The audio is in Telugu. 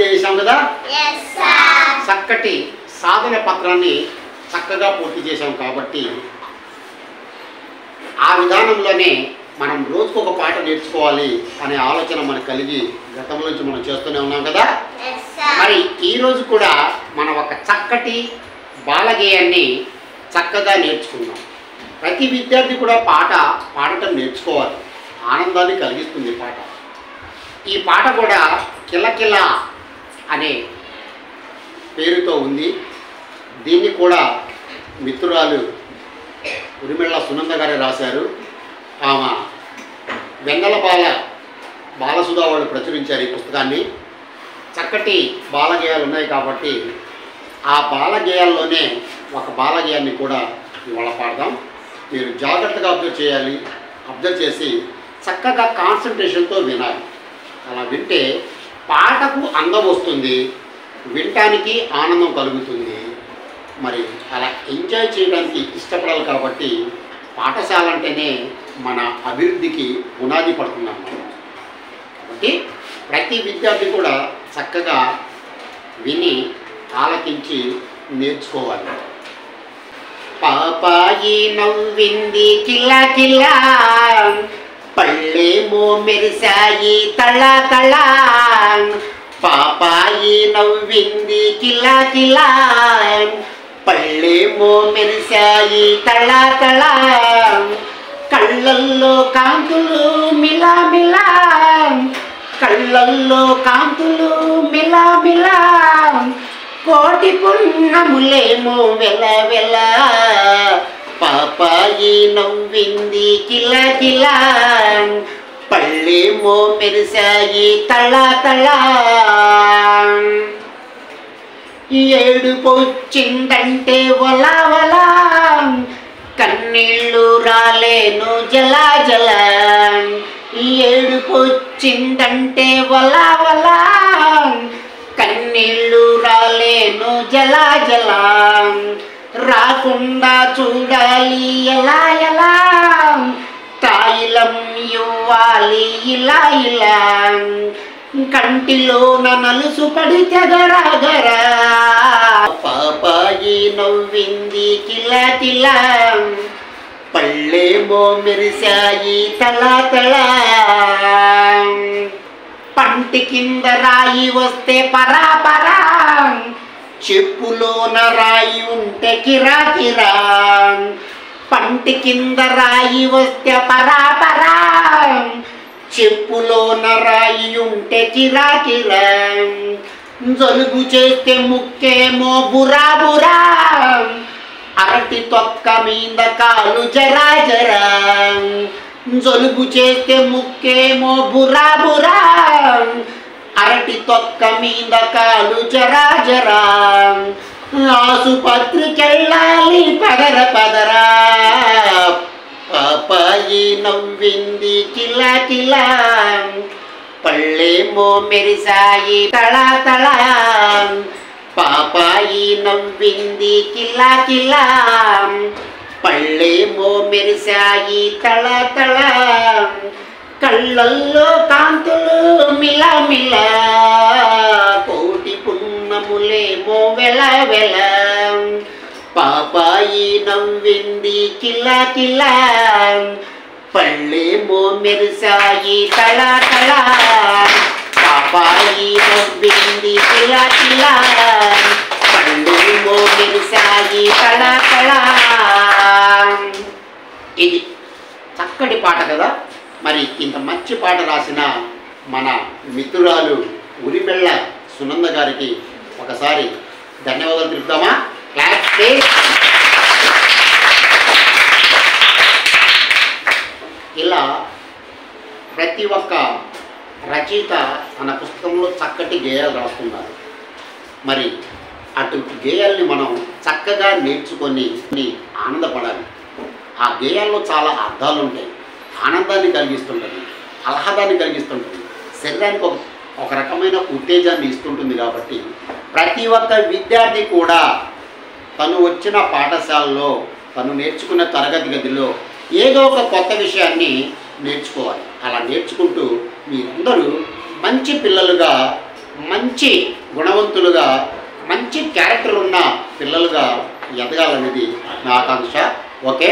చేసాం కదా, చక్కటి సాధన పత్రాన్ని చక్కగా పూర్తి చేసాం. కాబట్టి ఆ విధానంలోనే మనం రోజుకొక పాట నేర్చుకోవాలి అనే ఆలోచన మనకు కలిగి గతంలో నుంచి మనం చేస్తూనే ఉన్నాం కదా. మరి ఈరోజు కూడా మనం ఒక చక్కటి బాలగేయాన్ని చక్కగా నేర్చుకుందాం. ప్రతి విద్యార్థి కూడా పాట పాడటం నేర్చుకోవాలి, ఆనందాన్ని కలిగిస్తుంది పాట. ఈ పాట కూడా కిలకిల అనే పేరుతో ఉంది. దీన్ని కూడా మిత్రురాలు ఉరిమెళ్ళ సునంద గారే రాశారు. ఆమె వెన్నెల బాలసుధా వాళ్ళు ప్రచురించారు ఈ పుస్తకాన్ని. చక్కటి బాలగేయాలు ఉన్నాయి కాబట్టి ఆ బాలగేయాల్లోనే ఒక బాలగేయాన్ని కూడా ఇవాళ పాడదాం. మీరు జాగ్రత్తగా అబ్జర్వ్ చేయాలి. అబ్జర్వ్ చేసి చక్కగా కాన్సన్ట్రేషన్తో వినాలి. అలా వింటే పాటకు అందం వస్తుంది, వినటానికి ఆనందం కలుగుతుంది. మరి అలా ఎంజాయ్ చేయడానికి ఇష్టపడాలి. కాబట్టి పాఠశాల అంటేనే మన అభివృద్ధికి పునాది పడుతుందన్నమాట. కాబట్టి ప్రతి విద్యార్థి కూడా చక్కగా విని ఆలకించి నేర్చుకోవాలి. పాపాయి నవ్వింది కిలా కిలా, పళ్ళేమో మెరిశాయి తళ తళ. పాపాయి నవ్వింది కిలా కిలా, పళ్ళేమో మెరిశాయి తళ తళ. కళ్ళల్లో కాంతులు మిలా మిలా, కళ్ళల్లో కాంతులు మిలా మిలా. కోటి పున్నములేమో వెల వెల, పాపాయి నవ్వింది కిలా కిలా, పళ్ళేమో మెరిశాయి తళ తళ. ఏడుపొచ్చిందంటే వలా వలా, కన్నీళ్ళు రాలేను జలా జల. ఏడుపొచ్చిందంటే వలా వలా, కన్నీళ్ళు రాలేను జలా జలా. రాకుండా చూడాలి ఎలా ఎలా, తాయిలం ఇవ్వాలి ఇలా ఇలా. కంటిలోన నలుసు పడి తెగరాగరా, పాపాయి నవ్వింది కిలా కిలా, పళ్ళేమో మెరిశాయి తళ తళ. పంటి కింద రాయి వస్తే పరా పరా, చెప్పులోన రాయి ఉంటే కిరా కిరా. పంటి కింద రాయి వస్తే పరా పరా, చెప్పులోన రాయి ఉంటే కిరా కిరా. జలుబు చేస్తే ముక్కేమో బురా బురా, అరటి తొక్క మీద కాలు జరా జరా. జలుబు చేస్తే ముక్కేమో బురా బురా, అరటి తొక్క మీద కాలు జరా జరా. ఆసుపత్రికెళ్ళాలి పదర పదరా, పాపాయి నవ్వింది కిలా కిలా, పళ్ళేమో మెరిశాయి తళ తళ. పాపాయి నవ్వింది కిలా కిలా, పళ్ళేమో మెరిశాయి తళ తళ. కళ్ళల్లో కాంతులు మిలా మిలా, కోటి పున్నములేమో వెల వెల. పాపాయి నవ్వింది కిలా కిలా, పళ్ళేమో మెరిశాయి తళ తళ. పాపాయి నవ్వింది కిలా కిలా, పళ్ళేమో మెరిశాయి తళ తళ. ఇది చక్కటి పాట కదా. మరి ఇంత మంచి పాట రాసిన మన మిత్రురాలు ఉరిమెళ్ళ సునంద గారికి ఒకసారి ధన్యవాదాలు తెలుపుతామా? క్లాస్. ఇలా ప్రతి ఒక్క రచయిత తన పుస్తకంలో చక్కటి గేయాలు రాస్తున్నారు. మరి అటు గేయాల్ని మనం చక్కగా నేర్చుకొని ఆనందపడాలి. ఆ గేయాల్లో చాలా అర్థాలు ఉంటాయి. ఆనందాన్ని కలిగిస్తుంటుంది, ఆహ్లాదాన్ని కలిగిస్తుంటుంది, శరీరానికి ఒక రకమైన ఉత్తేజాన్ని ఇస్తుంటుంది. కాబట్టి ప్రతి ఒక్క విద్యార్థి కూడా తను వచ్చిన పాఠశాలలో, తను నేర్చుకున్న తరగతి గదిలో ఏదో ఒక కొత్త విషయాన్ని నేర్చుకోవాలి. అలా నేర్చుకుంటూ మీరందరూ మంచి పిల్లలుగా మంచి గుణవంతులుగా మంచి క్యారెక్టర్ ఉన్న పిల్లలుగా ఎదగాలనేది నా ఆకాంక్ష. ఓకే.